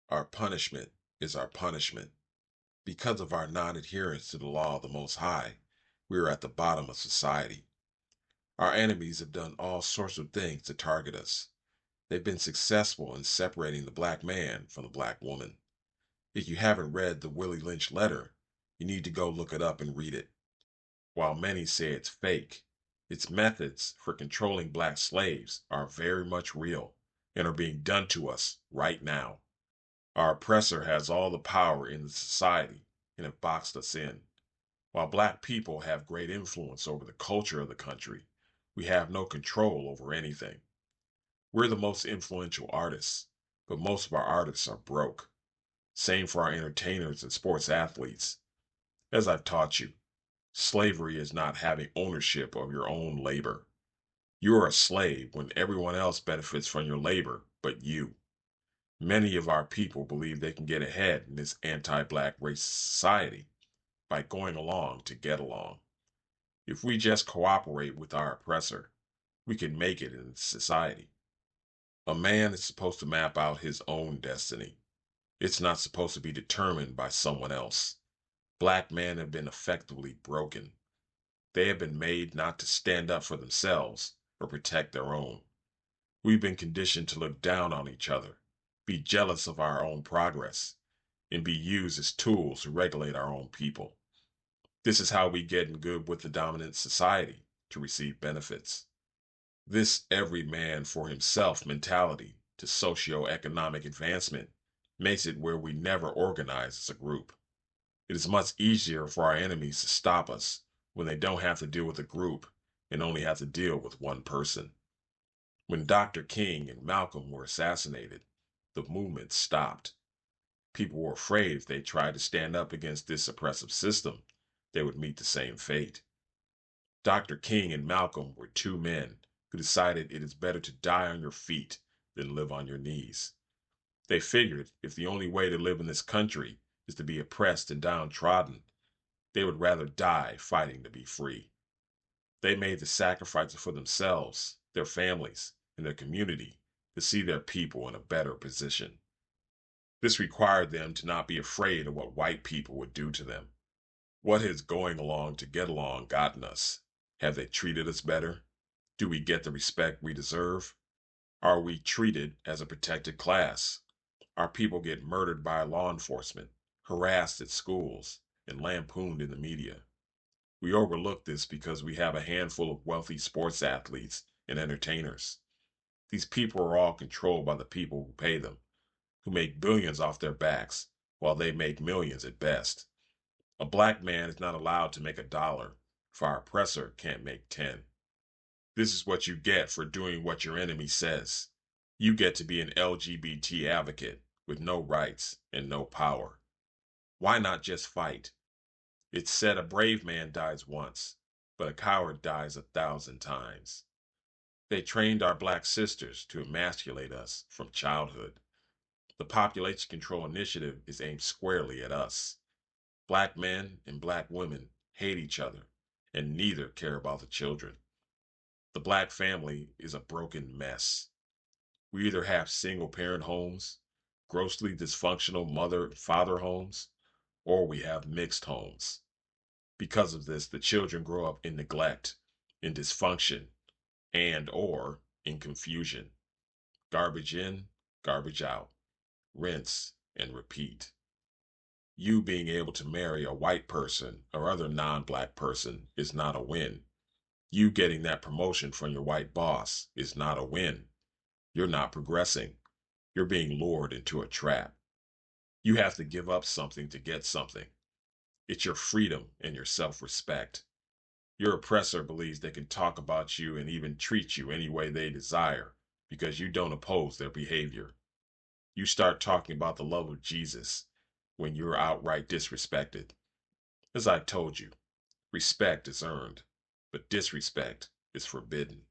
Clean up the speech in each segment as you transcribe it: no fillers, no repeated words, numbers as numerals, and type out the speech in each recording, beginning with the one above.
Our punishment is our punishment. Because of our non-adherence to the law of the Most High, we are at the bottom of society. Our enemies have done all sorts of things to target us. They've been successful in separating the black man from the black woman. If you haven't read the Willie Lynch letter, you need to go look it up and read it. While many say it's fake, its methods for controlling black slaves are very much real and are being done to us right now. Our oppressor has all the power in the society and have boxed us in. While black people have great influence over the culture of the country, we have no control over anything. We're the most influential artists, but most of our artists are broke. Same for our entertainers and sports athletes. As I've taught you, slavery is not having ownership of your own labor. You are a slave when everyone else benefits from your labor but you. Many of our people believe they can get ahead in this anti-black race society by going along to get along. If we just cooperate with our oppressor, we can make it in society. A man is supposed to map out his own destiny. It's not supposed to be determined by someone else. Black men have been effectively broken. They have been made not to stand up for themselves or protect their own. We've been conditioned to look down on each other, be jealous of our own progress, and be used as tools to regulate our own people. This is how we get in good with the dominant society to receive benefits. This every man for himself mentality to socio-economic advancement makes it where we never organize as a group. It is much easier for our enemies to stop us when they don't have to deal with a group and only have to deal with one person. When Dr. King and Malcolm were assassinated, the movement stopped. People were afraid if they tried to stand up against this oppressive system, they would meet the same fate. Dr. King and Malcolm were two men who decided it is better to die on your feet than live on your knees. They figured if the only way to live in this country is to be oppressed and downtrodden, they would rather die fighting to be free. They made the sacrifices for themselves, their families, and their community to see their people in a better position. This required them to not be afraid of what white people would do to them. What has going along to get along gotten us? Have they treated us better? Do we get the respect we deserve? Are we treated as a protected class? Our people get murdered by law enforcement, harassed at schools, and lampooned in the media. We overlook this because we have a handful of wealthy sports athletes and entertainers. These people are all controlled by the people who pay them, who make billions off their backs while they make millions at best. A black man is not allowed to make $1 if our oppressor can't make 10. This is what you get for doing what your enemy says. You get to be an LGBT advocate with no rights and no power. Why not just fight? It's said a brave man dies once, but a coward dies 1,000 times. They trained our black sisters to emasculate us from childhood. The population control initiative is aimed squarely at us. Black men and black women hate each other, and neither care about the children. The black family is a broken mess. We either have single parent homes, grossly dysfunctional mother and father homes, or we have mixed homes. Because of this, the children grow up in neglect, in dysfunction, and or in confusion. Garbage in, garbage out. Rinse and repeat. You being able to marry a white person or other non-black person is not a win. You getting that promotion from your white boss is not a win. You're not progressing. You're being lured into a trap. You have to give up something to get something. It's your freedom and your self-respect. Your oppressor believes they can talk about you and even treat you any way they desire because you don't oppose their behavior. You start talking about the love of Jesus when you're outright disrespected. As I told you, respect is earned, but disrespect is forbidden.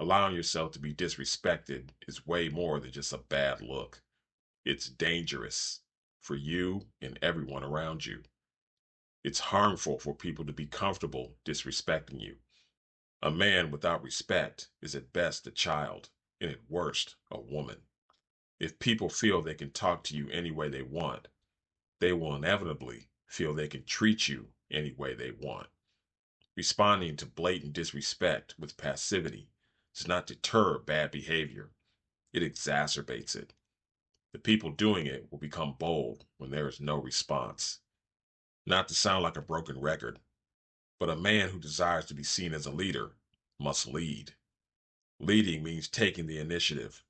Allowing yourself to be disrespected is way more than just a bad look. It's dangerous for you and everyone around you. It's harmful for people to be comfortable disrespecting you. A man without respect is at best a child, and at worst a woman. If people feel they can talk to you any way they want, they will inevitably feel they can treat you any way they want. Responding to blatant disrespect with passivity does not deter bad behavior, it exacerbates it. The people doing it will become bold when there is no response. Not to sound like a broken record, but a man who desires to be seen as a leader must lead. Leading means taking the initiative.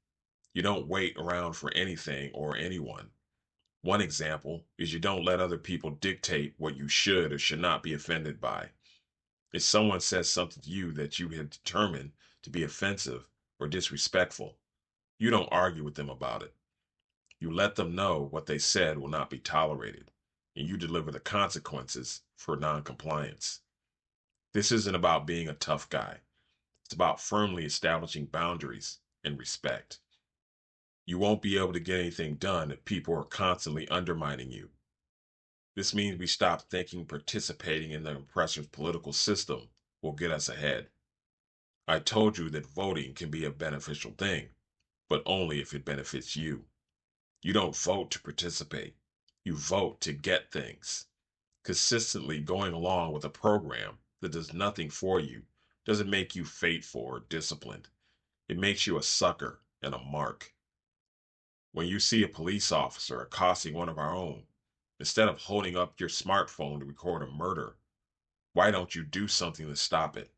You don't wait around for anything or anyone. One example is you don't let other people dictate what you should or should not be offended by. If someone says something to you that you have determined to be offensive or disrespectful, you don't argue with them about it. You let them know what they said will not be tolerated, and you deliver the consequences for noncompliance. This isn't about being a tough guy. It's about firmly establishing boundaries and respect. You won't be able to get anything done if people are constantly undermining you. This means we stop thinking participating in the oppressor's political system will get us ahead. I told you that voting can be a beneficial thing, but only if it benefits you. You don't vote to participate. You vote to get things. Consistently going along with a program that does nothing for you doesn't make you faithful or disciplined. It makes you a sucker and a mark. When you see a police officer accosting one of our own, instead of holding up your smartphone to record a murder, why don't you do something to stop it?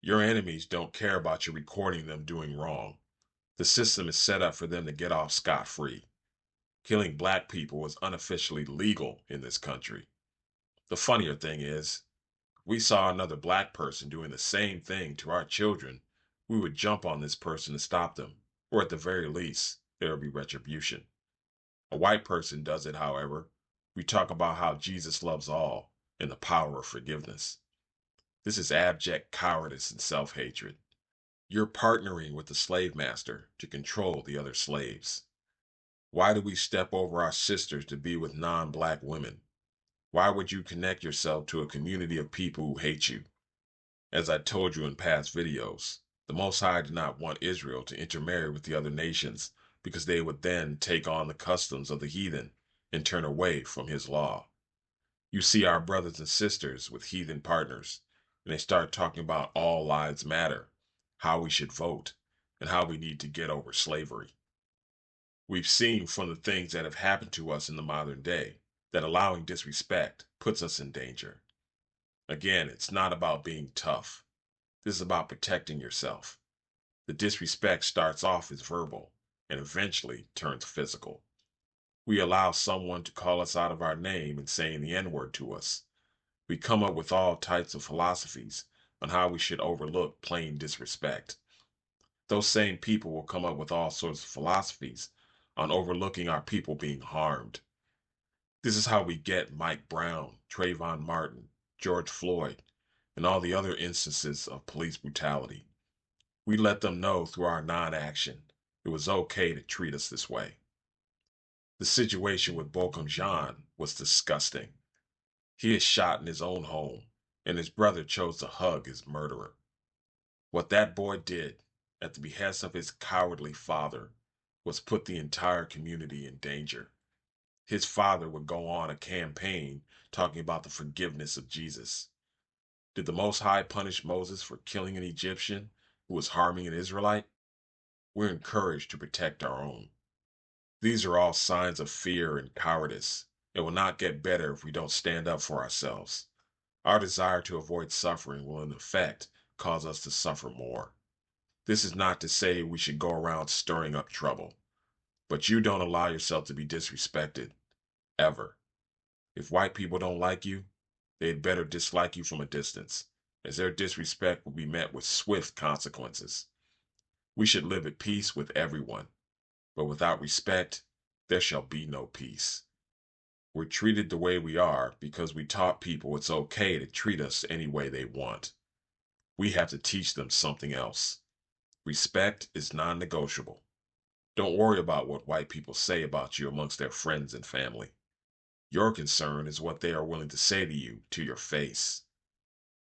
Your enemies don't care about you recording them doing wrong. The system is set up for them to get off scot-free. Killing black people was unofficially legal in this country. The funnier thing is, if we saw another black person doing the same thing to our children, we would jump on this person to stop them, or at the very least, there would be retribution. A white person does it, however, we talk about how Jesus loves all and the power of forgiveness. This is abject cowardice and self-hatred. You're partnering with the slave master to control the other slaves. Why do we step over our sisters to be with non-black women? Why would you connect yourself to a community of people who hate you? As I told you in past videos, the Most High did not want Israel to intermarry with the other nations because they would then take on the customs of the heathen and turn away from his law. You see our brothers and sisters with heathen partners, and they start talking about all lives matter, how we should vote, and how we need to get over slavery. We've seen from the things that have happened to us in the modern day that allowing disrespect puts us in danger. Again, it's not about being tough. This is about protecting yourself. The disrespect starts off as verbal and eventually turns physical. We allow someone to call us out of our name and saying the N-word to us. We come up with all types of philosophies on how we should overlook plain disrespect. Those same people will come up with all sorts of philosophies on overlooking our people being harmed. This is how we get Mike Brown, Trayvon Martin, George Floyd, and all the other instances of police brutality. We let them know through our non-action it was okay to treat us this way. The situation with Bochum Jean was disgusting. He is shot in his own home, and his brother chose to hug his murderer. What that boy did, at the behest of his cowardly father, was put the entire community in danger. His father would go on a campaign talking about the forgiveness of Jesus. Did the Most High punish Moses for killing an Egyptian who was harming an Israelite? We're encouraged to protect our own. These are all signs of fear and cowardice. It will not get better if we don't stand up for ourselves. Our desire to avoid suffering will in effect cause us to suffer more. This is not to say we should go around stirring up trouble, but you don't allow yourself to be disrespected, ever. If white people don't like you, they'd better dislike you from a distance, as their disrespect will be met with swift consequences. We should live at peace with everyone, but without respect, there shall be no peace. We're treated the way we are because we taught people it's okay to treat us any way they want. We have to teach them something else. Respect is non-negotiable. Don't worry about what white people say about you amongst their friends and family. Your concern is what they are willing to say to you to your face.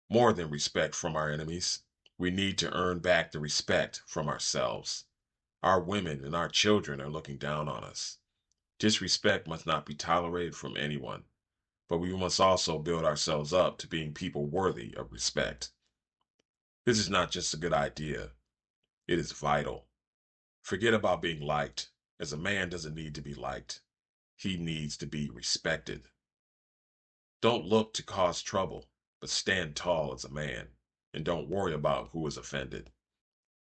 More than respect from our enemies, we need to earn back the respect from ourselves. Our women and our children are looking down on us. Disrespect must not be tolerated from anyone, but we must also build ourselves up to being people worthy of respect. This is not just a good idea, it is vital. Forget about being liked, as a man doesn't need to be liked. He needs to be respected. Don't look to cause trouble, but stand tall as a man, and don't worry about who is offended.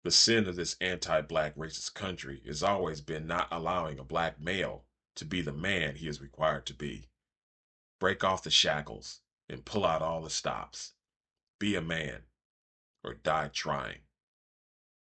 The sin of this anti-black racist country has always been not allowing a black male to be the man he is required to be. Break off the shackles and pull out all the stops. Be a man or die trying.